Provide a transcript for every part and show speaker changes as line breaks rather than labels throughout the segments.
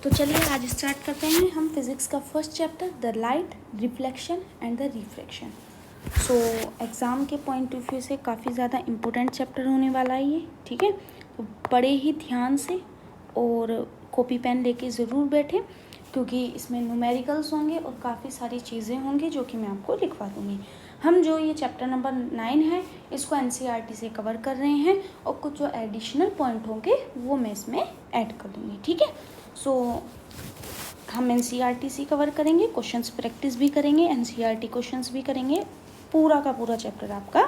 तो चलिए आज स्टार्ट करते हैं हम फिज़िक्स का first chapter the light reflection and the refraction. So exam के पॉइंट ऑफ व्यू से काफ़ी ज़्यादा इम्पोर्टेंट चैप्टर होने वाला है ये, ठीक है। तो बड़े ही ध्यान से और कॉपी पेन लेके ज़रूर बैठें क्योंकि इसमें न्यूमेरिकल्स होंगे और काफ़ी सारी चीज़ें होंगी जो कि मैं आपको लिखवा दूँगी। हम जो ये चैप्टर नंबर 9 है इसको एनसीईआरटी से कवर कर रहे हैं और कुछ जो एडिशनल पॉइंट होंगे वो मैं इसमें ऐड कर दूँगी, ठीक है। सो हम एनसीईआरटी से कवर करेंगे, क्वेश्चंस प्रैक्टिस भी करेंगे, एनसीईआरटी क्वेश्चंस भी करेंगे, पूरा का पूरा चैप्टर आपका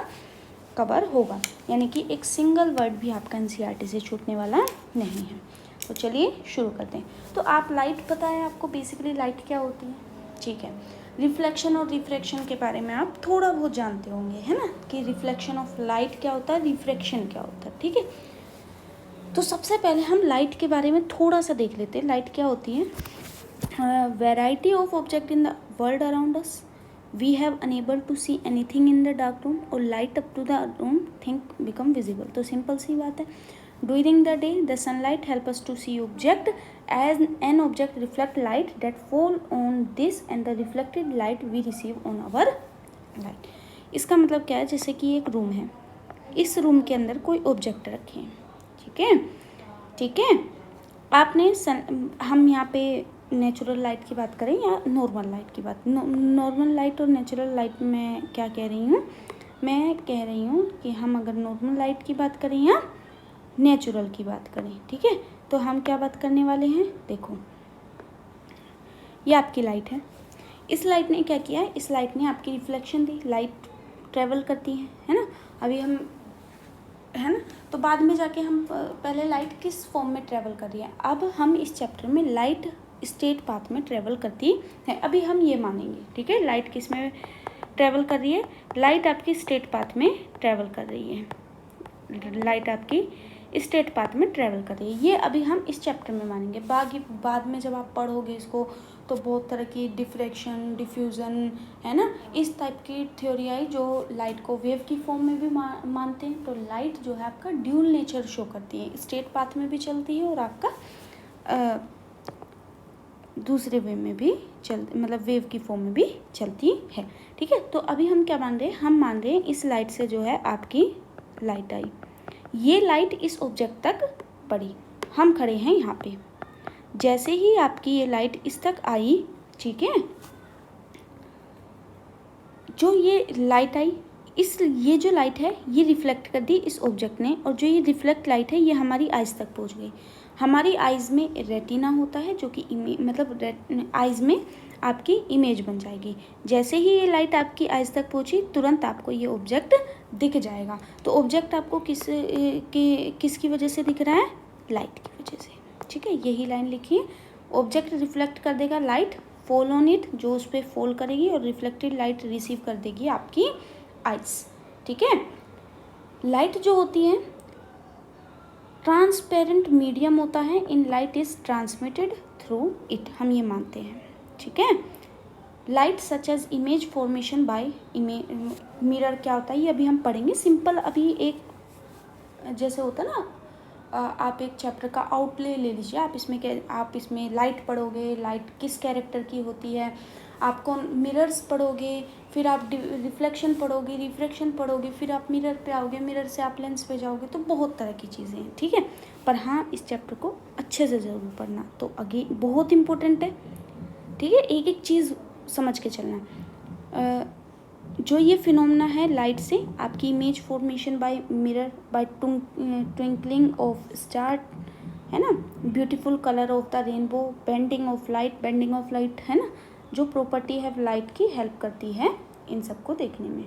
कवर होगा, यानी कि एक सिंगल वर्ड भी आपका एनसीईआरटी से छूटने वाला नहीं है। तो चलिए शुरू करते हैं। तो आप लाइट पता है आपको बेसिकली लाइट क्या होती है, ठीक है। रिफ्लेक्शन और रिफ्रैक्शन के बारे में आप थोड़ा बहुत जानते होंगे, है ना, कि रिफ्लेक्शन ऑफ लाइट क्या होता है, रिफ्रैक्शन क्या होता है, ठीक है। तो सबसे पहले हम लाइट के बारे में थोड़ा सा देख लेते हैं। लाइट क्या होती है? Variety of object in the world around us, we have enable to see anything in the dark room और light up to the room thing become visible. तो सिंपल सी बात है, during the day the sunlight help us to see object as an object reflect light that fall on this and the reflected light we receive on our light. इसका मतलब क्या है, जैसे कि एक रूम है, इस रूम के अंदर कोई ऑब्जेक्ट रखे हैं, ठीक है। आपने हम यहाँ पे नेचुरल लाइट की बात करें या नॉर्मल लाइट की बात, नॉर्मल लाइट और नेचुरल लाइट में क्या कह रही हूँ, मैं कह रही हूँ कि हम अगर नॉर्मल लाइट की बात करें या नेचुरल की बात करें, ठीक है, तो हम क्या बात करने वाले हैं। देखो ये आपकी लाइट है, इस लाइट ने क्या किया है, इस लाइट ने आपकी रिफ्लेक्शन दी, लाइट ट्रेवल करती है ना। अभी हम, है ना, तो बाद में जाके हम पहले लाइट किस फॉर्म में ट्रेवल कर रही है, अब हम इस चैप्टर में लाइट स्ट्रेट पाथ में ट्रेवल करती है। अभी हम ये मानेंगे, ठीक है, लाइट किस में ट्रेवल कर रही है, लाइट आपकी स्ट्रेट पाथ में ट्रेवल कर रही है, लाइट आपकी स्ट्रेट पाथ में ट्रेवल कर रही है। ये अभी हम इस चैप्टर में मानेंगे। बाद में जब आप पढ़ोगे इसको तो बहुत तरह की डिफ्रैक्शन, डिफ्यूज़न, है ना, इस टाइप की थ्योरी आई जो लाइट को वेव की फॉर्म में भी मानते हैं। तो लाइट जो है आपका ड्यूल नेचर शो करती है, स्ट्रेट पाथ में भी चलती है और आपका दूसरे वे में भी मतलब वेव की फॉर्म में भी चलती है, ठीक है। तो अभी हम क्या मान रहे हैं, हम मान रहे हैं इस लाइट से जो है आपकी लाइट आई, ये लाइट इस ऑब्जेक्ट तक पड़ी, हम खड़े हैं यहाँ पे, जैसे ही आपकी ये लाइट इस तक आई, ठीक है, जो ये लाइट आई, ये जो लाइट है ये रिफ्लेक्ट कर दी इस ऑब्जेक्ट ने, और जो ये रिफ्लेक्ट लाइट है ये हमारी आइज़ तक पहुंच गई। हमारी आइज़ में रेटिना होता है जो कि मतलब आइज़ में आपकी इमेज बन जाएगी। जैसे ही ये लाइट आपकी आइज़ तक पहुंची तुरंत आपको ये ऑब्जेक्ट दिख जाएगा। तो ऑब्जेक्ट आपको किसकी वजह से दिख रहा है, लाइट की वजह से, ठीक है। यही लाइन लिखिए, ऑब्जेक्ट रिफ्लेक्ट कर देगा लाइट, फॉल ऑन इट, जो उस पर फॉल करेगी और रिफ्लेक्टेड लाइट रिसीव कर देगी आपकी आइस, ठीक है। लाइट जो होती है ट्रांसपेरेंट मीडियम होता है, in light is transmitted through it, हम ये मानते हैं, ठीक है। Light such as image formation by mirror क्या होता है ये अभी हम पढ़ेंगे। सिंपल अभी एक जैसे होता है ना, आप एक चैप्टर का आउटले ले लीजिए, आप इसमें लाइट पढ़ोगे, लाइट किस कैरेक्टर की होती है, आपको मिरर्स पढ़ोगे, फिर आप रिफ्लेक्शन पढ़ोगे, रिफ्रैक्शन पढ़ोगे, फिर आप मिरर पे आओगे, मिरर से आप लेंस पे जाओगे, तो बहुत तरह की चीज़ें हैं, ठीक है। पर हाँ, इस चैप्टर को अच्छे से ज़रूर पढ़ना, तो आगे बहुत इम्पोर्टेंट है, ठीक है। एक एक चीज़ समझ के चलना। जो ये फिनोमेना है लाइट से आपकी image formation by mirror, by twinkling of star, है ना, beautiful colour of the rainbow, bending of light, है ना, जो प्रॉपर्टी है लाइट की हेल्प करती है इन सबको देखने में।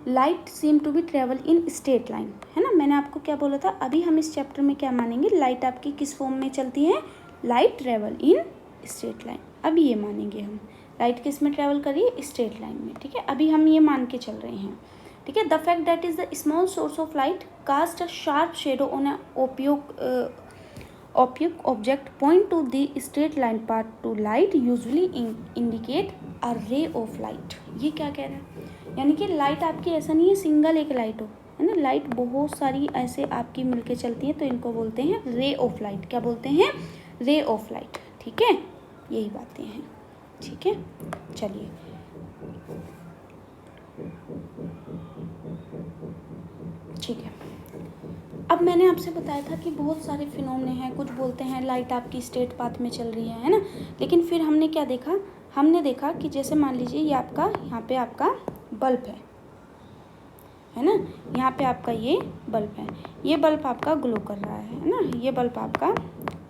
Light seem to be travel in straight line, है ना, मैंने आपको क्या बोला था, अभी हम इस चैप्टर में क्या मानेंगे, लाइट आपकी किस फॉर्म में चलती है, light travel in straight line. अभी ये मानेंगे हम, लाइट किस में ट्रेवल करिए, स्ट्रेट लाइन में, ठीक है। अभी हम ये मान के चल रहे हैं, ठीक है। The fact that is the small source of light cast a sharp shadow on a opaque object point to the straight line path to light usually indicate a ray of light। ये क्या कह रहा है, यानी कि light आपकी ऐसा नहीं है सिंगल एक लाइट हो, है ना, लाइट बहुत सारी ऐसे आपकी मिलके चलती है, तो इनको बोलते हैं रे ऑफ लाइट। क्या बोलते हैं, रे ऑफ लाइट, ठीक है, यही बातें हैं, ठीक है। चलिए ठीक है, अब मैंने आपसे बताया था कि बहुत सारे फिनोमेना हैं, कुछ बोलते हैं लाइट आपकी स्ट्रेट पाथ में चल रही है ना, लेकिन फिर हमने क्या देखा, हमने देखा कि जैसे मान लीजिए ये आपका यहाँ पे आपका बल्ब है ना, यहाँ पे आपका ये बल्ब है, ये बल्ब आपका ग्लो कर रहा है ना, ये बल्ब आपका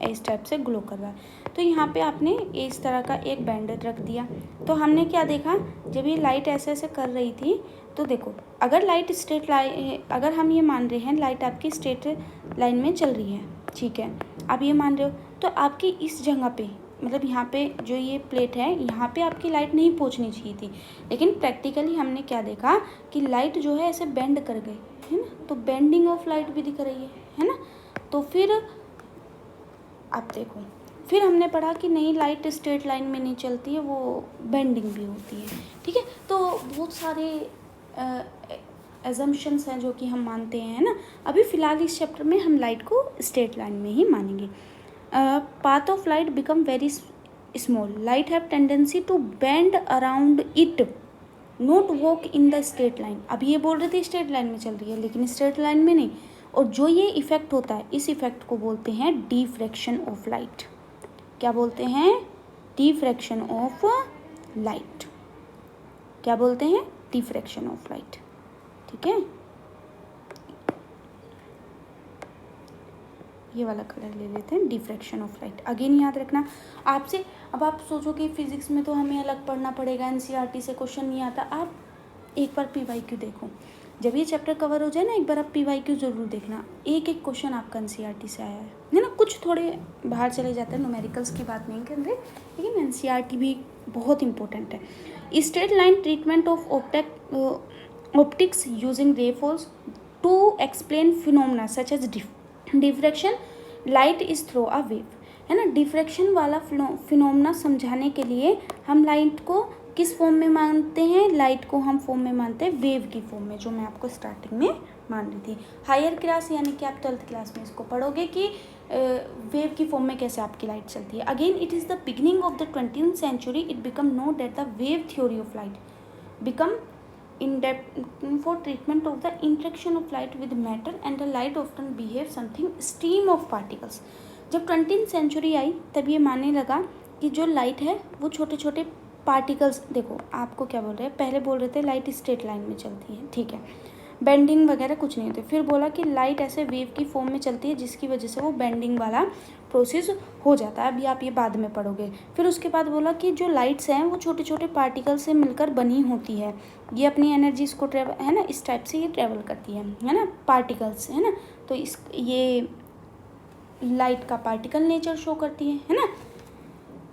इस टाइप से ग्लो कर रहा है। तो यहाँ पे आपने इस तरह का एक बैंड रख दिया, तो हमने क्या देखा, जब ये लाइट ऐसे ऐसे कर रही थी, तो देखो अगर लाइट स्ट्रेट लाइन, अगर हम ये मान रहे हैं लाइट आपकी स्ट्रेट लाइन में चल रही है, ठीक है, आप ये मान रहे हो, तो आपकी इस जगह पे मतलब यहाँ पे जो ये प्लेट है, यहाँ पे आपकी लाइट नहीं पहुँचनी चाहिए थी, लेकिन प्रैक्टिकली हमने क्या देखा कि लाइट जो है ऐसे बेंड कर गई है ना, तो बेंडिंग ऑफ लाइट भी दिख रही है ना। तो फिर आप देखो, फिर हमने पढ़ा कि नहीं लाइट स्ट्रेट लाइन में नहीं चलती है, वो बेंडिंग भी होती है, ठीक है। तो बहुत सारे एजम्पशंस हैं जो कि हम मानते हैं ना। अभी फ़िलहाल इस चैप्टर में हम लाइट को स्ट्रेट लाइन में ही मानेंगे। Path of light become very small, light have tendency to bend around it, not walk in the straight line. अब ये बोल रहे थे स्ट्रेट लाइन में चल रही है, लेकिन स्ट्रेट लाइन में नहीं। और जो ये इफ़ेक्ट होता है, इस इफ़ेक्ट को बोलते हैं डिफ्रैक्शन ऑफ लाइट। क्या बोलते हैं? Diffraction of light. क्या बोलते हैं? डिफ्रैक्शन ऑफ लाइट, ठीक है। ये वाला कलर ले लेते हैं, डिफ्रैक्शन ऑफ लाइट। अगेन याद रखना आपसे, अब आप सोचो कि फिजिक्स में तो हमें अलग पढ़ना पड़ेगा, एनसीईआरटी से क्वेश्चन नहीं आता। आप एक बार पीवाईक्यू देखो, जब ये चैप्टर कवर हो जाए ना, एक बार आप पीवाईक्यू ज़रूर देखना, एक एक क्वेश्चन आपका एनसीईआरटी से आया है ना। कुछ थोड़े बाहर चले जाते हैं, न्यूमेरिकल्स की बात नहीं कर रहे, लेकिन एनसीईआरटी भी बहुत इंपॉर्टेंट है। Straight line treatment of optics using ray falls to explain phenomena such as diffraction, light is through a wave, है ना। डिफ्रैक्शन वाला फिनोमेना समझाने के लिए हम लाइट को किस फॉर्म में मानते हैं? लाइट को हम फॉर्म में मानते हैं वेव की फॉर्म में, जो मैं आपको स्टार्टिंग में मान रही थी। हायर क्लास यानी कि आप 12th क्लास में इसको पढ़ोगे कि वेव की फॉर्म में कैसे आपकी लाइट चलती है। Again it is the beginning of the 20th century, it become know that the wave theory of light become in depth for treatment of the interaction of light with matter and the light often behave something stream of particles। जब 20th century आई तब ये मानने लगा कि जो light है वो छोटे छोटे पार्टिकल्स, देखो आपको क्या बोल रहे हैं, पहले बोल रहे थे लाइट स्ट्रेट लाइन में चलती है, ठीक है, बेंडिंग वगैरह कुछ नहीं होती। फिर बोला कि लाइट ऐसे वेव की फॉर्म में चलती है जिसकी वजह से वो बेंडिंग वाला प्रोसेस हो जाता है। अभी आप ये बाद में पढ़ोगे। फिर उसके बाद बोला कि जो लाइट्स हैं वो छोटे छोटे पार्टिकल से मिलकर बनी होती है, ये अपनी एनर्जीज को ट्रेवल, है ना, इस टाइप से ये ट्रेवल करती है ना, पार्टिकल्स, है ना। तो इस ये लाइट का पार्टिकल नेचर शो करती है ना।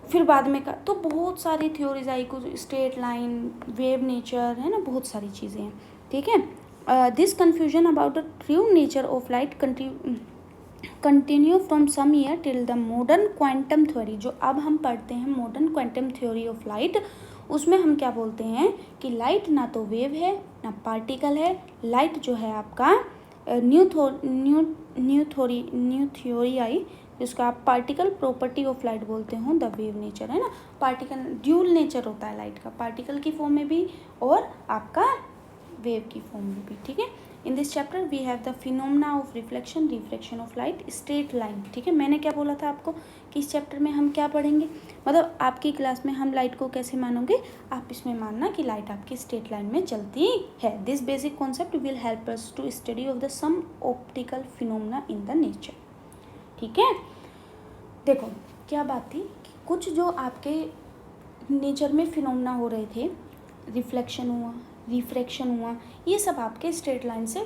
फिर बाद में का तो बहुत सारी थ्योरीज आई, कुछ स्ट्रेट लाइन, वेव नेचर, है ना, बहुत सारी चीज़ें हैं, ठीक है। This confusion about the true nature of light continue from some year till the modern quantum theory. जो अब हम पढ़ते हैं modern quantum theory of light, उसमें हम क्या बोलते हैं कि लाइट ना तो वेव है ना पार्टिकल है, लाइट जो है आपका न्यू थ्योरी आई जिसको आप पार्टिकल प्रॉपर्टी ऑफ लाइट बोलते हो, द वेव नेचर, है ना। पार्टिकल ड्यूल नेचर होता है लाइट का, पार्टिकल की फॉर्म में भी और आपका वेव की फॉर्म में भी, ठीक है। In this chapter we have the phenomena of reflection, reflection of light, straight line, ठीक है। मैंने क्या बोला था आपको कि इस चैप्टर में हम क्या पढ़ेंगे, मतलब आपकी क्लास में हम लाइट को कैसे मानोगे, आप इसमें मानना कि लाइट आपकी स्ट्रेट लाइन में चलती है। This basic concept will help us to study of the some optical phenomena in the nature, ठीक है। देखो क्या बात थी कि कुछ जो आपके नेचर में फिनोमेना हो रहे थे, रिफ्लेक्शन हुआ, रिफ्रैक्शन हुआ, ये सब आपके स्ट्रेट लाइन से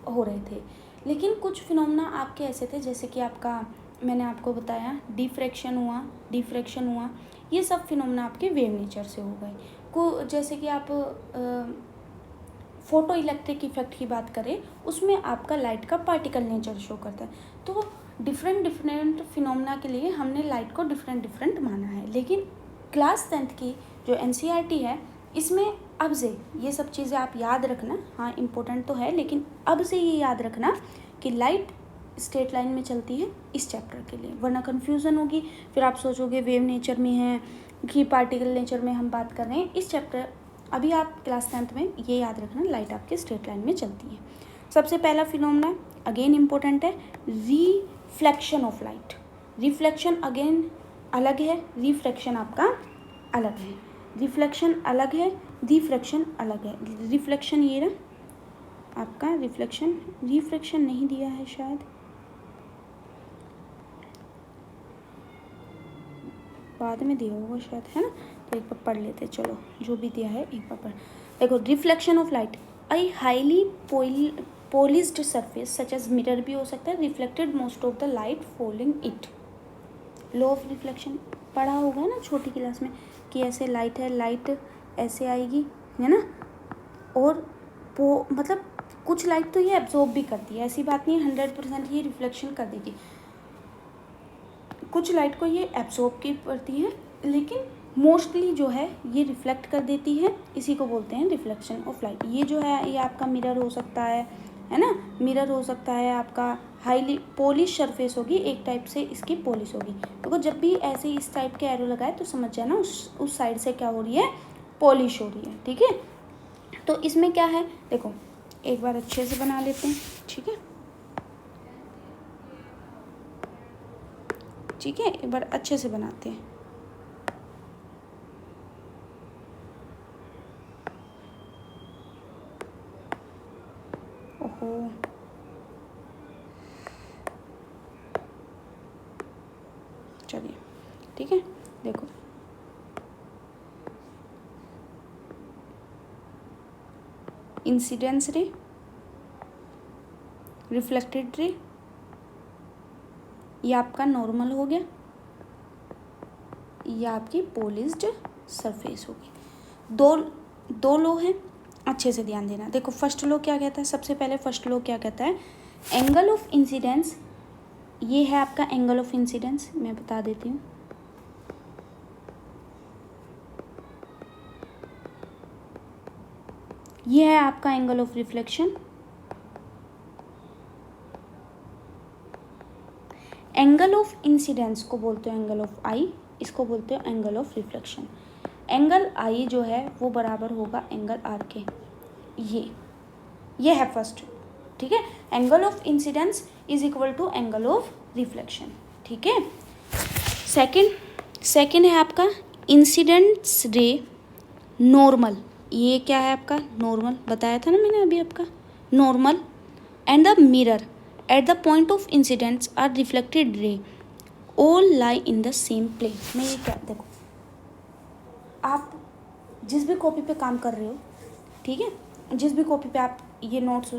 हो रहे थे। लेकिन कुछ फिनोमेना आपके ऐसे थे जैसे कि आपका, मैंने आपको बताया डिफ्रैक्शन हुआ, ये सब फिनोमेना आपके वेव नेचर से हो गए। जैसे कि आप फोटो इलेक्ट्रिक इफेक्ट की बात करें, उसमें आपका लाइट का पार्टिकल नेचर शो करता है। तो डिफरेंट फिनोमेना के लिए हमने लाइट को डिफरेंट माना है। लेकिन क्लास 10th की जो एनसीईआरटी है, इसमें अब से ये सब चीज़ें आप याद रखना, हाँ इम्पोर्टेंट तो है, लेकिन अब से ये याद रखना कि लाइट स्ट्रेट लाइन में चलती है इस चैप्टर के लिए, वरना कन्फ्यूज़न होगी, फिर आप सोचोगे वेव नेचर में है कि पार्टिकल नेचर में हम बात कर रहे हैं। इस चैप्टर अभी आप क्लास 10th में ये याद रखना, लाइट आपके स्ट्रेट लाइन में चलती है। सबसे पहला फिनोमेना अगेन इम्पोर्टेंट है, reflection of light. Reflection again अलग है, रिफ्रैक्शन आपका अलग है। रिफ्लेक्शन अलग है, रिफ्रैक्शन अलग है। रिफ्लेक्शन ये रहा आपका, रिफ्रैक्शन नहीं दिया है शायद, बाद में दिया होगा शायद, है ना, तो एक बार पढ़ लेते, चलो जो भी दिया है एक बार पढ़। देखो, reflection of light, I highly polished surface such as mirror भी हो सकता है, reflected most of the light falling it. Law of reflection पढ़ा होगा ना छोटी क्लास में कि ऐसे लाइट है, लाइट ऐसे आएगी, है ना, और मतलब कुछ लाइट तो ये एब्जॉर्ब भी करती है, ऐसी बात नहीं है 100% ये रिफ्लेक्शन कर देगी, कुछ लाइट को ये एब्जॉर्ब की पड़ती है, लेकिन मोस्टली जो है ये रिफ्लेक्ट कर देती है, इसी को बोलते हैं रिफ्लेक्शन ऑफ लाइट। ये जो है ये आपका मिरर हो सकता है ना, मिरर हो सकता है आपका, हाईली पॉलिश सरफेस होगी, एक टाइप से इसकी पॉलिश होगी। देखो जब भी ऐसे इस टाइप के एरो लगाए तो समझ जाना उस साइड से क्या हो रही है, पॉलिश हो रही है, ठीक है। तो इसमें क्या है, देखो एक बार अच्छे से बना लेते हैं, ठीक है, ठीक है, एक बार अच्छे से बनाते हैं। ओहो, चलिए ठीक है, देखो इंसिडेंस रे, रिफ्लेक्टेड रे, ये आपका नॉर्मल हो गया, ये आपकी पॉलिश्ड सरफेस होगी। दो लो हैं, अच्छे से ध्यान देना। देखो फर्स्ट लो क्या कहता है, सबसे पहले फर्स्ट लो क्या कहता है, एंगल ऑफ इंसिडेंस, ये है आपका एंगल ऑफ इंसिडेंस, मैं बता देती हूँ। ये है आपका angle of reflection, angle of incidence को बोलते हो एंगल ऑफ आई, इसको बोलते हो एंगल ऑफ रिफ्लेक्शन। एंगल आई जो है वो बराबर होगा एंगल आर के, ये है फर्स्ट, ठीक है। Angle of incidence is equal to angle of reflection, ठीक है। सेकंड है आपका इंसिडेंस रे नॉर्मल, ये क्या है आपका नॉर्मल, बताया था ना मैंने अभी आपका normal, and the mirror at the point of incidence are reflected ray all lie in the same plane. मैं ये क्या, देखो आप जिस भी कॉपी पे काम कर रहे हो, ठीक है, जिस भी कॉपी पे आप ये नोट्स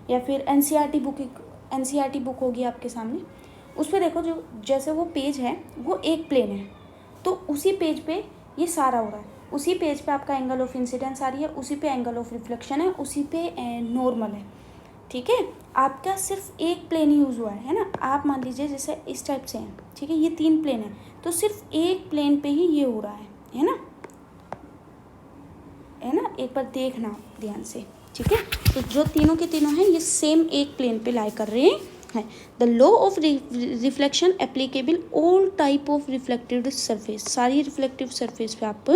या फिर एनसीईआरटी बुक होगी आपके सामने, उस पर देखो जो जैसे वो पेज है वो एक प्लेन है, तो उसी पेज पे ये सारा हो रहा है, उसी पेज पे आपका एंगल ऑफ इंसिडेंस आ रही है, उसी पे एंगल ऑफ रिफ्लेक्शन है, उसी पे नॉर्मल है, ठीक है। आपका सिर्फ एक प्लेन यूज़ हुआ है ना, आप मान लीजिए जैसे इस टाइप से है, ठीक है, ये 3 प्लेन है, तो सिर्फ एक प्लेन पे ही ये हो रहा है ना, एक बार देखना ध्यान से, ठीक है। तो जो तीनों के तीनों हैं ये सेम एक प्लेन पे लाई कर रहे हैं। The law of reflection applicable all type of reflected surface, सारी रिफ्लेक्टिव सरफेस पे आप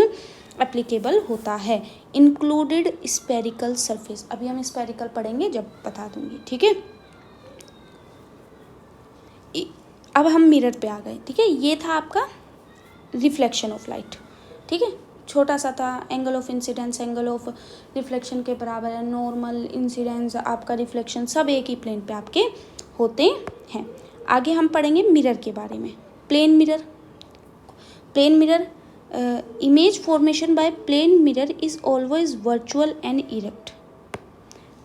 एप्लीकेबल होता है, इंक्लूडेड स्पेरिकल सरफेस। अभी हम स्पेरिकल पढ़ेंगे जब बता दूंगी, ठीक है। अब हम मिरर पे आ गए, ठीक है, ये था आपका रिफ्लेक्शन ऑफ लाइट, ठीक है, छोटा सा था। Angle of incidence angle of reflection के बराबर है, नॉर्मल इंसिडेंस आपका रिफ्लेक्शन सब एक ही प्लेन पे आपके होते हैं। आगे हम पढ़ेंगे मिरर के बारे में। Plane mirror image formation by plane mirror is always virtual and erect.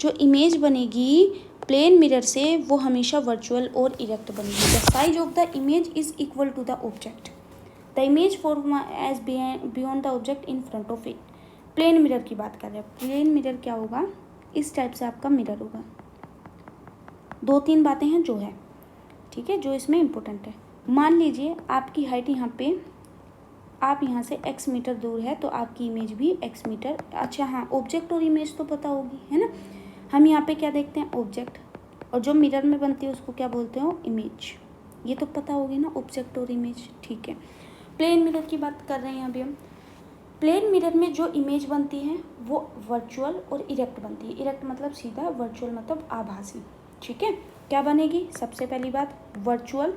जो इमेज बनेगी प्लेन मिरर से वो हमेशा वर्चुअल और इरेक्ट बनेगी। The size of the image is equal to the object, the image form as beyond the object in front of it. Plane mirror की बात कर रहे हैं, प्लेन मिरर क्या होगा, इस टाइप से आपका मिरर होगा। 2-3 बातें हैं जो है, ठीक है, जो इसमें इम्पोर्टेंट है। मान लीजिए आपकी हाइट यहाँ पे, आप यहाँ से x मीटर दूर है तो आपकी इमेज भी x मीटर, अच्छा हाँ, ऑब्जेक्ट और इमेज तो पता होगी, है ना। हम यहाँ पे क्या देखते हैं, ऑब्जेक्ट, और जो मिरर में बनती है उसको क्या बोलते हो, इमेज। ये तो पता होगी ना, ऑब्जेक्ट और इमेज, ठीक है। प्लेन मिरर की बात कर रहे हैं अभी हम। प्लेन मिरर में जो इमेज बनती है वो वर्चुअल और इरेक्ट बनती है। इरेक्ट मतलब सीधा, वर्चुअल मतलब आभासी, ठीक है। क्या बनेगी, सबसे पहली बात वर्चुअल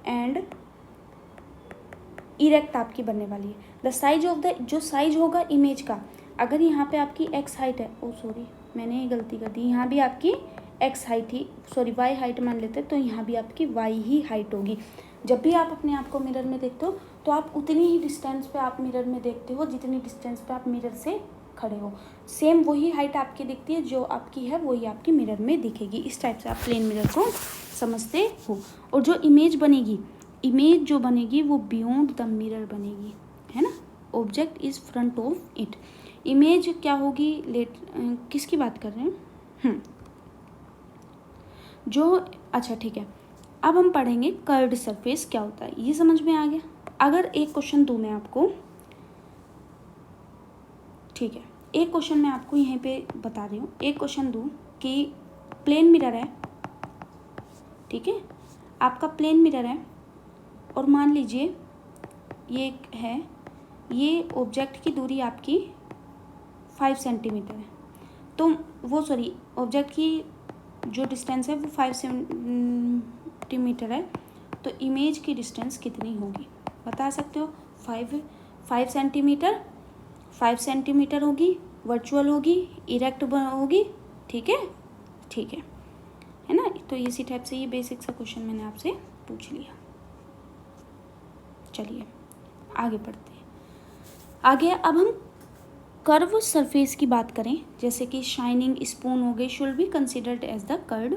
एंड इरेक्ट आपकी बनने वाली है। द साइज ऑफ द, जो साइज होगा इमेज का, अगर यहाँ पे आपकी एक्स हाइट है, ओ सॉरी मैंने ये गलती कर दी, यहाँ भी आपकी एक्स हाइट ही, सॉरी वाई हाइट मान लेते हैं, तो यहाँ भी आपकी वाई ही हाइट होगी। जब भी आप अपने आप को मिरर में देखते हो तो आप उतनी ही डिस्टेंस पे आप मिरर में देखते हो जितनी डिस्टेंस पे आप मिरर से खड़े हो। सेम वही हाइट आपकी दिखती है, जो आपकी है वही आपकी मिरर में दिखेगी। इस टाइप से आप प्लेन मिरर को समझते हो। और जो इमेज बनेगी, इमेज जो बनेगी वो बियॉन्ड द मिरर बनेगी, है ना। Object is front of it. Image क्या होगी, किसकी बात कर रहे हैं, जो, अच्छा ठीक है। अब हम पढ़ेंगे कर्व्ड सरफेस क्या होता है, ये समझ में आ गया। अगर एक क्वेश्चन दूं मैं आपको, ठीक है, एक क्वेश्चन मैं आपको यहाँ पे बता रही हूँ, एक क्वेश्चन दूं कि प्लेन मिरर है, ठीक है, आपका प्लेन मिरर है, और मान लीजिए ये है, ये ऑब्जेक्ट की दूरी आपकी 5 सेंटीमीटर है, तो वो सॉरी ऑब्जेक्ट की जो डिस्टेंस है वो 5 सेंटीमीटर है, तो इमेज की डिस्टेंस कितनी होगी बता सकते हो। 5 सेंटीमीटर, 5 सेंटीमीटर होगी, वर्चुअल होगी, इरेक्ट होगी, ठीक है, ठीक है ना। तो इसी टाइप से ये बेसिक सा क्वेश्चन मैंने आपसे पूछ लिया। चलिए आगे बढ़ते हैं। आगे अब हम कर्व सरफेस की बात करें, जैसे कि शाइनिंग स्पून हो गई, should be considered as the curved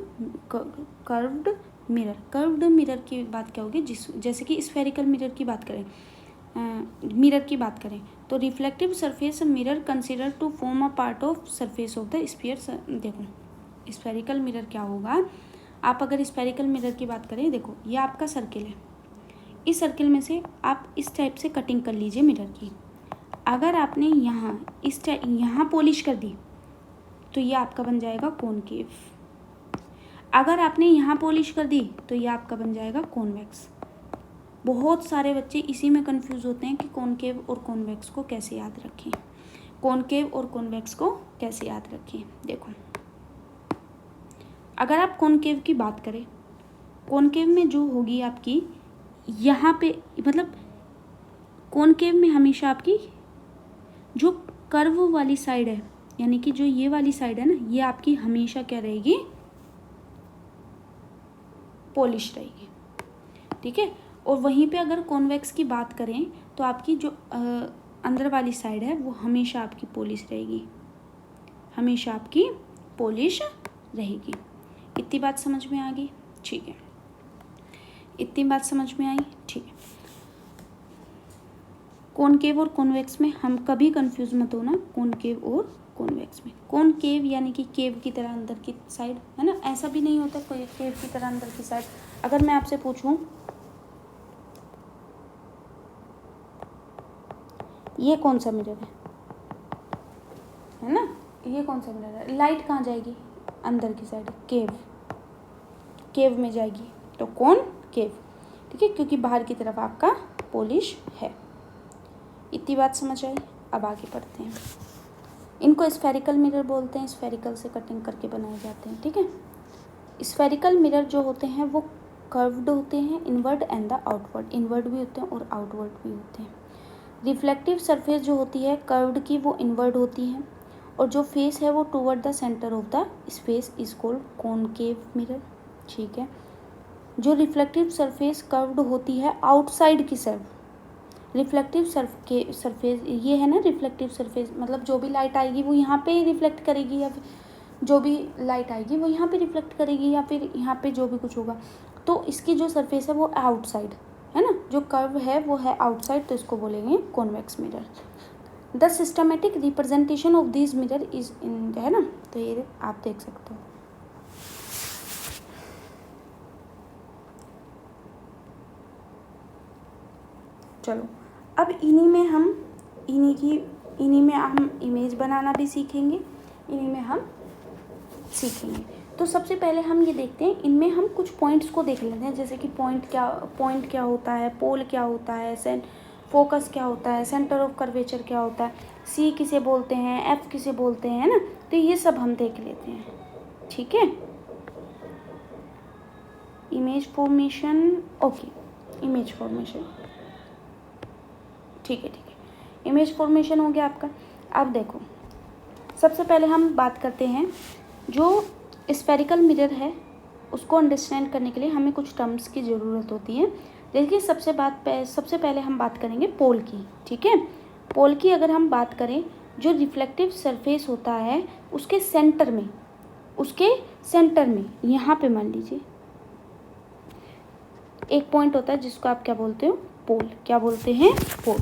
mirror. Curved mirror की बात क्या होगी, जैसे कि स्फेरिकल मिरर की बात करें, मिरर की बात करें तो reflective surface mirror consider to form a part of surface of the sphere. देखो स्फेरिकल मिरर क्या होगा, आप अगर स्फेरिकल मिरर की बात करें, देखो ये आपका सर्किल है, इस सर्किल में से आप इस टाइप से कटिंग कर लीजिए मिरर की। अगर आपने यहाँ इस टाइप यहाँ पॉलिश कर दी तो ये आपका बन जाएगा कॉनकेव। अगर आपने यहाँ पॉलिश कर दी तो ये आपका बन जाएगा कॉन्वेक्स। बहुत सारे बच्चे इसी में कंफ्यूज होते हैं कि कॉनकेव और कॉन्वेक्स को कैसे याद रखें, कॉनकेव और कॉन्वेक्स को कैसे याद रखें। देखो अगर आप कॉनकेव की बात करें, कॉनकेव में जो होगी आपकी यहाँ पे, मतलब कॉनकेव में हमेशा आपकी जो कर्व वाली साइड है, यानी कि जो ये वाली साइड है ना, ये आपकी हमेशा क्या रहेगी, पॉलिश रहेगी, ठीक है। और वहीं पे अगर कॉन्वेक्स की बात करें तो आपकी जो अंदर वाली साइड है वो हमेशा आपकी पॉलिश रहेगी, हमेशा आपकी पॉलिश रहेगी। इतनी बात समझ में आ गई, ठीक है, इतनी बात समझ में आई, ठीक है। कॉनकेव और कॉन्वेक्स में हम कभी कंफ्यूज मत होना, कॉनकेव और कॉन्वेक्स में। कॉनकेव यानी कि केव की तरह अंदर की साइड, है ना, ऐसा भी नहीं होता कोई केव की तरह अंदर की साइड। अगर मैं आपसे पूछूं ये कौन सा मिरर है ना, ये कौन सा मिरर है, लाइट कहाँ जाएगी, अंदर की साइड, केव, केव में जाएगी, तो कौन केव, ठीक है, क्योंकि बाहर की तरफ आपका पॉलिश है। इतनी बात समझ आई। अब आगे पढ़ते हैं। इनको स्फेरिकल मिरर बोलते हैं, स्फेरिकल से कटिंग करके बनाए जाते हैं, ठीक है। स्फेरिकल मिरर जो होते हैं वो कर्व्ड होते हैं, inward and the outward, inward भी होते हैं और आउटवर्ड भी होते हैं। रिफ्लेक्टिव सरफेस जो होती है कर्व्ड की वो इनवर्ड होती है, और जो फेस है वो toward the centre of the space is called concave mirror, ठीक है। जो रिफ्लेक्टिव सरफेस कर्व्ड होती है आउटसाइड की साइड, रिफ्लेक्टिव सरफेस ये है ना, रिफ्लेक्टिव सरफेस मतलब जो भी लाइट आएगी वो यहाँ पे रिफ्लेक्ट करेगी, या फिर जो भी लाइट आएगी वो यहाँ पे रिफ्लेक्ट करेगी, या फिर यहाँ पे जो भी कुछ होगा, तो इसकी जो सरफेस है वो आउटसाइड है ना, जो कर्व है वो है आउटसाइड, तो इसको बोलेंगे convex mirror. The systematic representation of this mirror is in, है ना, तो ये आप देख सकते हो। चलो अब इन्हीं में हम इमेज बनाना भी सीखेंगे, इन्हीं में हम सीखेंगे। तो सबसे पहले हम ये देखते हैं, इनमें हम कुछ पॉइंट्स को देख लेते हैं, जैसे कि पॉइंट क्या होता है, पोल क्या होता है, फोकस क्या होता है, सेंटर ऑफ कर्वेचर क्या होता है, सी किसे बोलते हैं, एफ किसे बोलते हैं, है ना। तो ये सब हम देख लेते हैं, ठीक है। Image formation, okay, image formation, ठीक है, इमेज फॉर्मेशन हो गया आपका। अब देखो, सबसे पहले हम बात करते हैं, जो स्फेरिकल मिरर है उसको अंडरस्टैंड करने के लिए हमें कुछ टर्म्स की ज़रूरत होती है। देखिए, सबसे पहले हम बात करेंगे पोल की, ठीक है। पोल की अगर हम बात करें, जो रिफ्लेक्टिव सरफेस होता है उसके सेंटर में यहाँ पे मान लीजिए एक पॉइंट होता है जिसको आप क्या बोलते हो, पोल। क्या बोलते हैं, pole.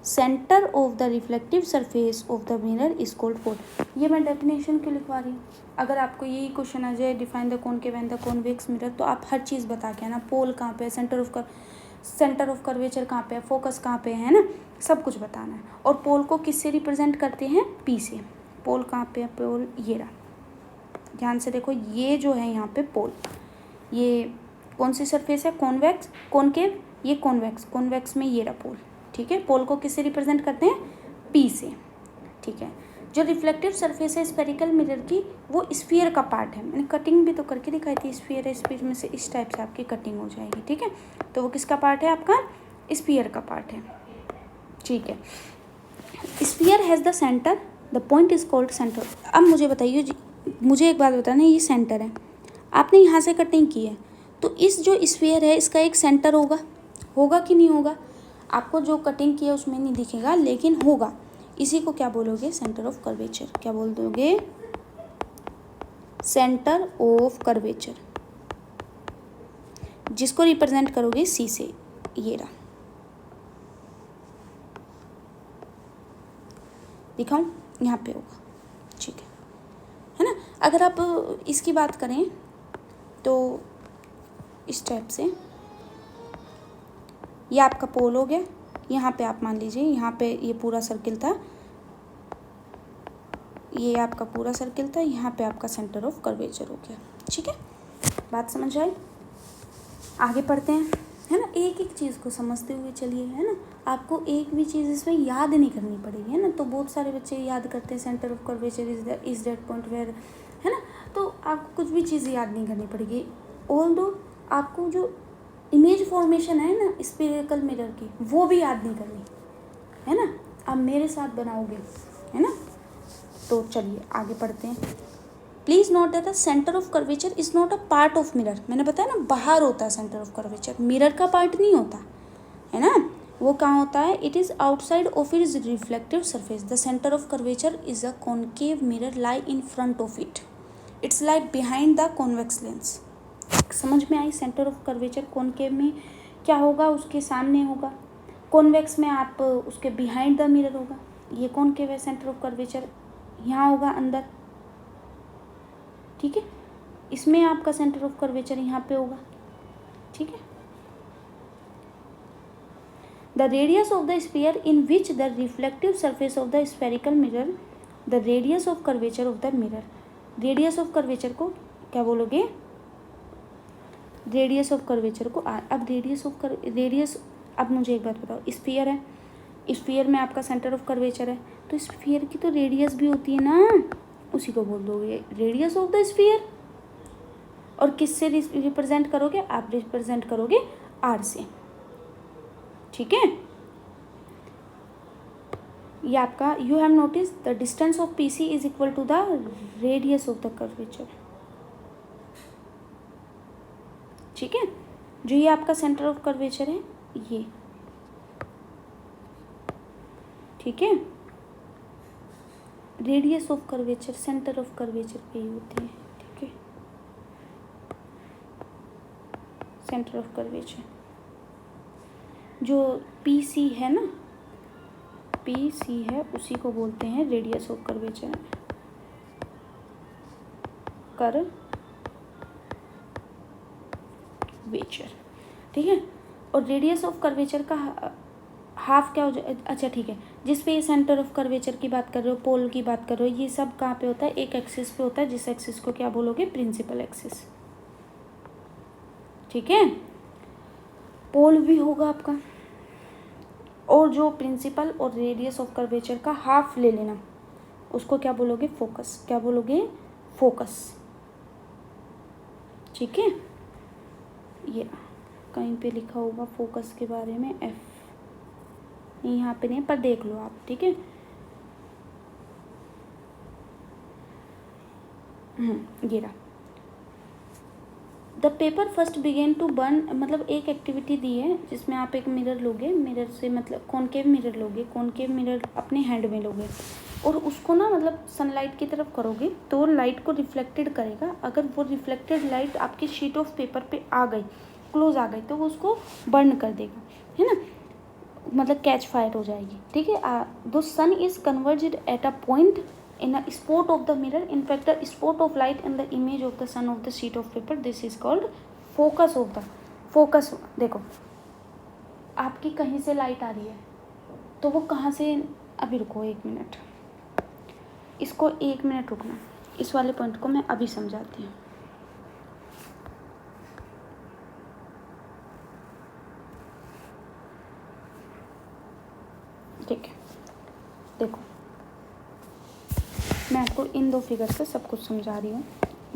Centre of the reflective surface of the mirror is called pole. ये मैं डेफिनेशन क्यों लिखवा रही हूँ, अगर आपको यही क्वेश्चन आ जाए, define the concave and the convex mirror, तो आप हर चीज़ बता के आना, पोल कहाँ पे है, सेंटर ऑफ कर्वेचर कहाँ पे है, फोकस कहाँ पे है ना, सब कुछ बताना है। और पोल को किससे रिप्रेजेंट करते हैं, पी से। पोल कहाँ पे है, पोल ये रहा, ध्यान से देखो, ये जो है यहाँ पे पोल, ये कौन सी सरफेस है, कॉन्वेक्स, कॉनकेव, ये कॉन्वेक्स में ये रहा पोल, ठीक है। पोल को किससे रिप्रेजेंट करते हैं, पी से, ठीक है। जो रिफ्लेक्टिव सरफेस है स्फेरिकल मिरर की, वो स्फीयर का पार्ट है। मैंने कटिंग भी तो करके दिखाई थी, स्फीयर है, स्फीयर में से इस टाइप से आपकी कटिंग हो जाएगी, ठीक है। तो वो किसका पार्ट है, आपका स्फीयर का पार्ट है, ठीक है। Sphere has the centre, the point is called centre. अब मुझे बताइए, मुझे एक बात बताना, ये सेंटर है, आपने यहाँ से कटिंग की है, तो इस जो स्फीयर है इसका एक सेंटर होगा कि नहीं होगा, आपको जो कटिंग किया उसमें नहीं दिखेगा, लेकिन होगा। इसी को क्या बोलोगे, सेंटर ऑफ कर्वेचर। क्या बोल दोगे, सेंटर ऑफ कर्वेचर, जिसको रिप्रेजेंट करोगे सी से, ये रहा, दिखाऊं, यहाँ पे होगा, ठीक है ना। अगर आप इसकी बात करें तो इस टाइप से, ये आपका पोल हो गया, यहाँ पे आप मान लीजिए, यहाँ पे ये पूरा सर्किल था, ये आपका पूरा सर्किल था, यहाँ पे आपका सेंटर ऑफ कर्वेचर हो गया, ठीक है। बात समझ आए, आगे पढ़ते हैं, है ना। एक एक चीज़ को समझते हुए चलिए, है ना। आपको एक भी चीज़ इसमें याद नहीं करनी पड़ेगी, है ना। तो बहुत सारे बच्चे याद करते हैं, centre of curvature is that point where, है ना। तो आपको कुछ भी चीज़ याद नहीं करनी पड़ेगी। ऑल्दो आपको जो इमेज फॉर्मेशन है ना स्फेरिकल मिरर की, वो भी याद नहीं करनी, है ना। आप मेरे साथ बनाओगे, है ना। तो चलिए आगे पढ़ते हैं। Please note that the centre of curvature is not a part of mirror. मैंने बताया ना, बाहर होता है सेंटर ऑफ कर्वेचर, मिरर का पार्ट नहीं होता, है ना। वो कहाँ होता है, it is outside of its reflective surface. The centre of curvature is a concave mirror lie in front of it, it's like behind the convex lens. समझ में आई, सेंटर ऑफ कर्वेचर कॉनकेव में क्या होगा, उसके सामने होगा, कॉन्वेक्स में आप उसके बिहाइंड द मिरर होगा। ये कॉनकेव है, सेंटर ऑफ कर्वेचर यहाँ होगा अंदर, ठीक है। इसमें आपका सेंटर ऑफ कर्वेचर यहाँ पे होगा, ठीक है। The radius of the sphere in which the reflective surface of the spherical mirror, the radius of curvature of the mirror. Radius of curvature को क्या बोलोगे, रेडियस ऑफ कर्वेचर को अब रेडियस, अब मुझे एक बात बताओ, स्फीयर है, स्फीयर में आपका सेंटर ऑफ कर्वेचर है, तो स्फीयर की तो रेडियस भी होती है ना, उसी को बोल दोगे रेडियस ऑफ द स्फीयर। और किससे रिप्रेजेंट करोगे, आप रिप्रेजेंट करोगे आर से, ठीक है। ये आपका, you have notice the distance of P C is equal to the radius of the curvature, ठीक है। जो ये आपका सेंटर ऑफ कर्वेचर है ये, ठीक है। Radius of curvature, centre of curvature पे ही होते हैं, ठीक है। सेंटर ऑफ कर्वेचर जो पी सी है ना, पी सी है, उसी को बोलते हैं रेडियस ऑफ कर्वेचर, ठीक है। और रेडियस ऑफ कर्वेचर का हाफ क्या हो जाए, अच्छा ठीक है, जिस पे ये सेंटर ऑफ कर्वेचर की बात कर रहे हो, पोल की बात कर रहे हो, ये सब कहाँ पे होता है, एक एक्सिस पे होता है, जिस एक्सिस को क्या बोलोगे, प्रिंसिपल एक्सिस। ठीक है, पोल भी होगा आपका, और जो प्रिंसिपल और रेडियस ऑफ कर्वेचर का हाफ ले लेना, उसको क्या बोलोगे, फोकस। क्या बोलोगे, फोकस। ठीक है, ये कहीं पे लिखा होगा फोकस के बारे में, एफ नहीं, यहाँ पे नहीं, पर देख लो आप। ठीक है, ये रहा। The paper first begin to burn, मतलब एक एक्टिविटी दी है जिसमें आप एक मिरर लोगे, मिरर से मतलब कॉनकेव मिरर लोगे, कॉनकेव मिरर अपने हैंड में लोगे और उसको ना मतलब सनलाइट की तरफ करोगे तो लाइट को रिफ्लेक्टेड करेगा। अगर वो रिफ्लेक्टेड लाइट आपकी शीट ऑफ पेपर पे आ गई, क्लोज आ गई, तो वो उसको बर्न कर देगा, है ना, मतलब कैच फायर हो जाएगी। ठीक है, the sun is converged at a point in a spot of the mirror, in fact a spot of light in the image of the sun of the sheet of paper, this is called focus of the focus। देखो आपकी कहीं से light आ रही है तो वो कहाँ से, अभी रुको 1 मिनट, इसको 1 मिनट रुकना, इस वाले पॉइंट को मैं अभी समझाती हूँ। ठीक है, देखो मैं आपको इन 2 फिगर से सब कुछ समझा रही हूँ,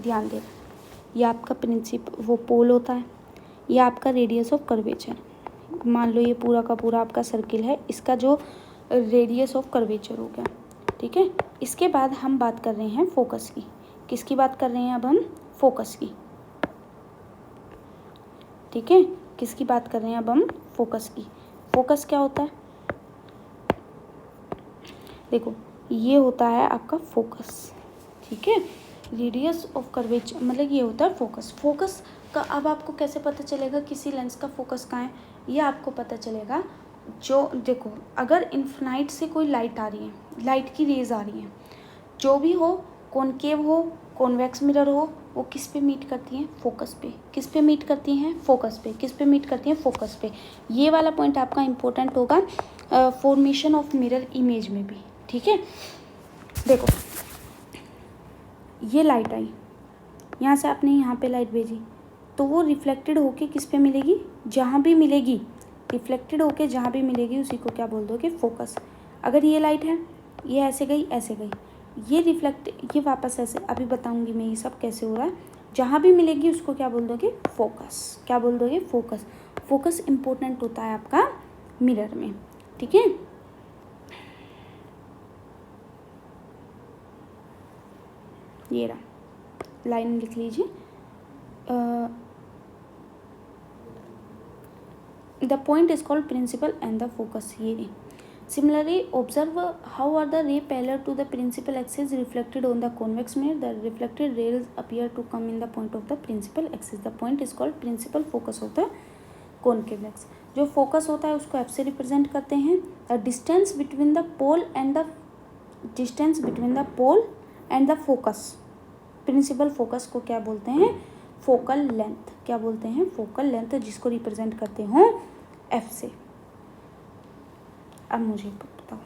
ध्यान देना। ये आपका वो पोल होता है, ये आपका रेडियस ऑफ कर्वेचर। मान लो ये पूरा का पूरा आपका सर्किल है, इसका जो रेडियस ऑफ कर्वेचर हो गया। ठीक है, इसके बाद हम बात कर रहे हैं फोकस की। किसकी बात कर रहे हैं अब हम, फोकस की। ठीक है, किसकी बात कर रहे हैं अब हम, फोकस की। फोकस क्या होता है, देखो ये होता है आपका फोकस। ठीक है, रेडियस ऑफ कर्वेचर मतलब ये होता है फोकस। फोकस का अब आपको कैसे पता चलेगा किसी लेंस का फोकस कहाँ है, ये आपको पता चलेगा जो, देखो अगर इन्फिनाइट से कोई लाइट आ रही है, लाइट की रेज आ रही है, जो भी हो, कॉनकेव हो, कॉन्वेक्स मिरर हो, वो किस पे मीट करती हैं, फोकस पे। किस पे मीट करती हैं, फोकस पे। किस पे मीट करती हैं, फोकस पे। ये वाला पॉइंट आपका इंपॉर्टेंट होगा फॉर्मेशन ऑफ मिरर इमेज में भी। ठीक है, देखो ये लाइट आई, यहाँ से आपने यहाँ पे लाइट भेजी, तो वो रिफ्लेक्टेड होके किस पे मिलेगी, जहाँ भी मिलेगी, रिफ्लेक्टेड होके जहाँ भी मिलेगी उसी को क्या बोल दोगे, फोकस। अगर ये लाइट है, ये ऐसे गई ऐसे गई, ये रिफ्लेक्ट, ये वापस ऐसे, अभी बताऊंगी मैं ये सब कैसे हो रहा है, जहाँ भी मिलेगी उसको क्या बोल दोगे, फोकस। क्या बोल दोगे, फोकस। फोकस इम्पोर्टेंट होता है आपका मिरर में। ठीक है, ये रहा, लाइन लिख लीजिए। The point is called principal and the focus. ये similarly observe how are the ray parallel to the principal axis reflected on the convex mirror, the reflected rays appear to come in the point of the principal axis. The point is called principal focus of the concave lens. जो focus होता है उसको F से represent करते हैं। The distance between the pole and the focus, principal focus को क्या बोलते हैं, फोकल लेंथ। क्या बोलते हैं, फोकल लेंथ, जिसको रिप्रेजेंट करते हो एफ से। अब मुझे बताओ,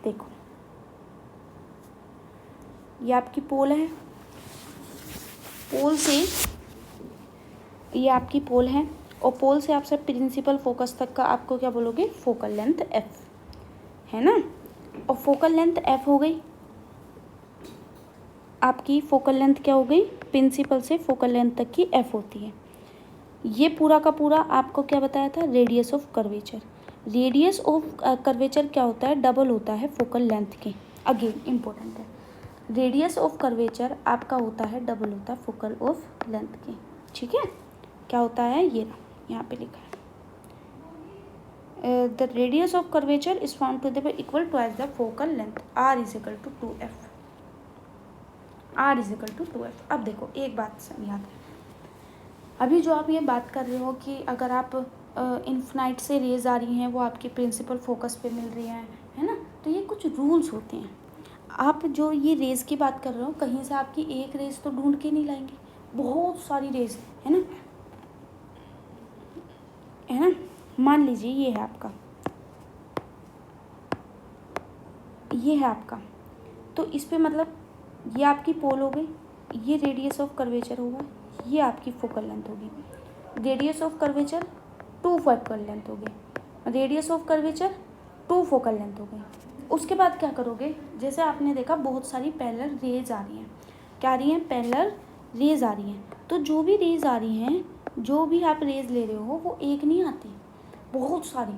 देखो ये आपकी पोल है, पोल से ये आपकी पोल है, और पोल से आपसे प्रिंसिपल फोकस तक का आपको क्या बोलोगे, फोकल लेंथ एफ, है ना। और फोकल लेंथ एफ हो गई आपकी, फोकल लेंथ क्या हो गई, प्रिंसिपल से फोकल लेंथ तक की एफ होती है। ये पूरा का पूरा आपको क्या बताया था, radius of curvature. Radius of curvature क्या होता है, डबल होता है फोकल लेंथ के। अगेन इम्पोर्टेंट है, रेडियस ऑफ कर्वेचर आपका होता है डबल होता है फोकल ऑफ लेंथ के। ठीक है, क्या होता है, ये यहाँ पे लिखा है, the radius of curvature is found to the equal to as the focal length, R is equal to 2f, R is equal to 2f। अब देखो एक बात याद है, अभी जो आप ये बात कर रहे हो कि अगर आप इन्फिनाइट से रेज आ रही हैं, वो आपके प्रिंसिपल फोकस पे मिल रही हैं, है ना, तो ये कुछ रूल्स होते हैं। आप जो ये रेज की बात कर रहे हो, कहीं से आपकी एक रेज तो ढूंढ के नहीं लाएंगे, बहुत सारी रेज है ना, मान लीजिए ये है आपका, तो इस पे मतलब ये आपकी पोल हो गई, ये रेडियस ऑफ कर्वेचर होगा, ये आपकी फोकल लेंथ होगी। Radius of curvature 2 focal length हो गई, radius of curvature 2 focal length हो गई। उसके बाद क्या करोगे, जैसे आपने देखा बहुत सारी पैरेलल रेज आ रही हैं, क्या आ रही हैं, पैरेलल रेज आ रही हैं। तो जो भी रेज आ रही हैं, जो भी आप रेज ले रहे हो वो एक नहीं आती, बहुत सारी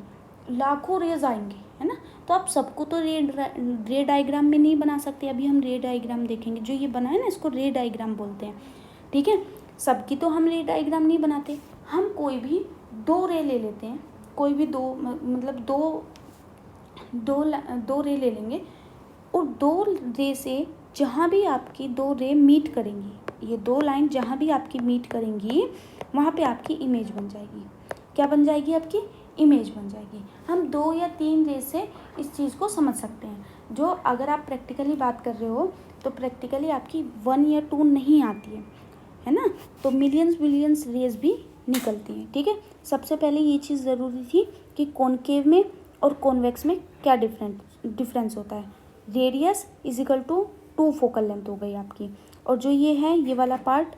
लाखों रेज आएंगे, है ना। तो आप सबको तो रे डायग्राम में नहीं बना सकते। अभी हम रे डायग्राम देखेंगे, जो ये बना है ना इसको रे डायग्राम बोलते हैं, ठीक है। सबकी तो हम रे डायग्राम नहीं बनाते, हम कोई भी 2 रे ले लेते हैं, कोई भी मतलब दो रे ले लेंगे, और 2 रे से जहाँ भी आपकी 2 रे मीट करेंगी, ये 2 लाइन जहाँ भी आपकी मीट करेंगी वहाँ पे आपकी इमेज बन जाएगी। क्या बन जाएगी, आपकी इमेज बन जाएगी। हम 2 या 3 रे से इस चीज़ को समझ सकते हैं। जो अगर आप प्रैक्टिकली बात कर रहे हो तो प्रैक्टिकली आपकी 1 या 2 नहीं आती है ना, तो मिलियंस बिलियंस रेज भी निकलती हैं, ठीक है। सबसे पहले ये चीज़ ज़रूरी थी कि कॉनकेव में और कॉन्वेक्स में क्या डिफरेंस होता है। Radius is equal to 2 focal length हो गई आपकी, और जो ये है ये वाला part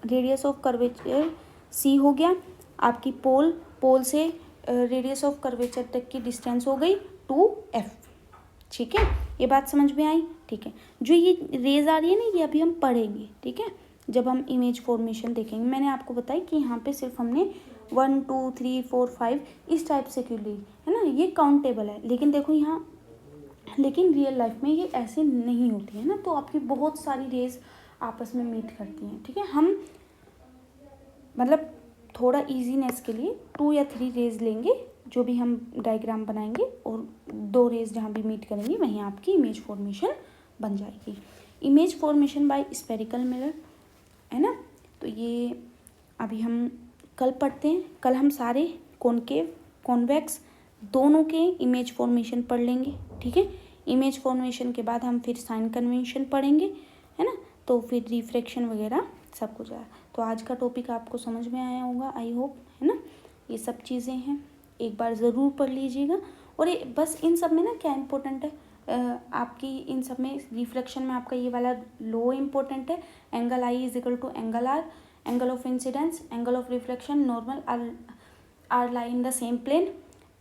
radius of curvature C हो गया, आपकी पोल से रेडियस ऑफ कर्वेचर तक की डिस्टेंस हो गई 2f, ठीक है। ये बात समझ में आई, ठीक है। जो ये रेज आ रही है ना, ये अभी हम पढ़ेंगे, ठीक है, जब हम इमेज फॉर्मेशन देखेंगे। मैंने आपको बताया कि यहाँ पे सिर्फ हमने 1 2 3 4 5 इस टाइप से क्यों ली, है ना, ये काउंटेबल है। लेकिन देखो यहाँ, लेकिन रियल लाइफ में ये ऐसे नहीं होती है ना, तो आपकी बहुत सारी रेज आपस में मीट करती हैं, ठीक है। हम मतलब थोड़ा इजीनेस के लिए 2 या 3 रेज लेंगे जो भी हम डायग्राम बनाएंगे, और 2 रेज जहाँ भी मीट करेंगी वहीं आपकी इमेज फॉर्मेशन बन जाएगी। Image formation bye spherical mirror, है ना। तो ये अभी हम कल पढ़ते हैं, कल हम सारे कॉनकेव कॉन्वेक्स दोनों के इमेज फॉर्मेशन पढ़ लेंगे, ठीक है। इमेज फॉर्मेशन के बाद हम फिर साइन कन्वेंशन पढ़ेंगे, है ना, तो फिर रिफ्रैक्शन वगैरह सब कुछ आया। तो आज का टॉपिक आपको समझ में आया होगा, आई होप, है ना। ये सब चीज़ें हैं, एक बार ज़रूर पढ़ लीजिएगा। और ये बस इन सब में ना क्या इम्पोर्टेंट है, आपकी इन सब में रिफ्लेक्शन में आपका ये वाला लो इम्पोर्टेंट है, angle I is equal to angle R, angle of incidence, angle of reflection, normal R lie in the same plane.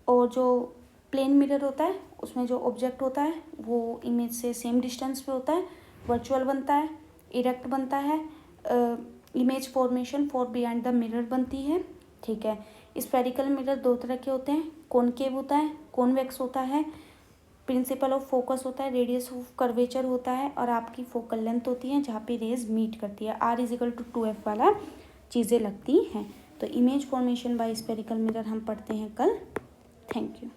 और जो प्लेन मिरर होता है उसमें जो ऑब्जेक्ट होता है वो इमेज से सेम डिस्टेंस पे होता है, वर्चुअल बनता है, इरेक्ट बनता है, image formation for behind the mirror बनती है, ठीक है। स्फेरिकल मिरर 2 तरह के होते हैं, कॉनकेव होता है, कॉन्वेक्स होता है, प्रिंसिपल ऑफ फोकस होता है, रेडियस ऑफ कर्वेचर होता है, और आपकी फोकल लेंथ होती है जहाँ पे रेज मीट करती है, r is equal to 2f वाला चीज़ें लगती हैं। तो image formation bye spherical mirror हम पढ़ते हैं कल। Thank you.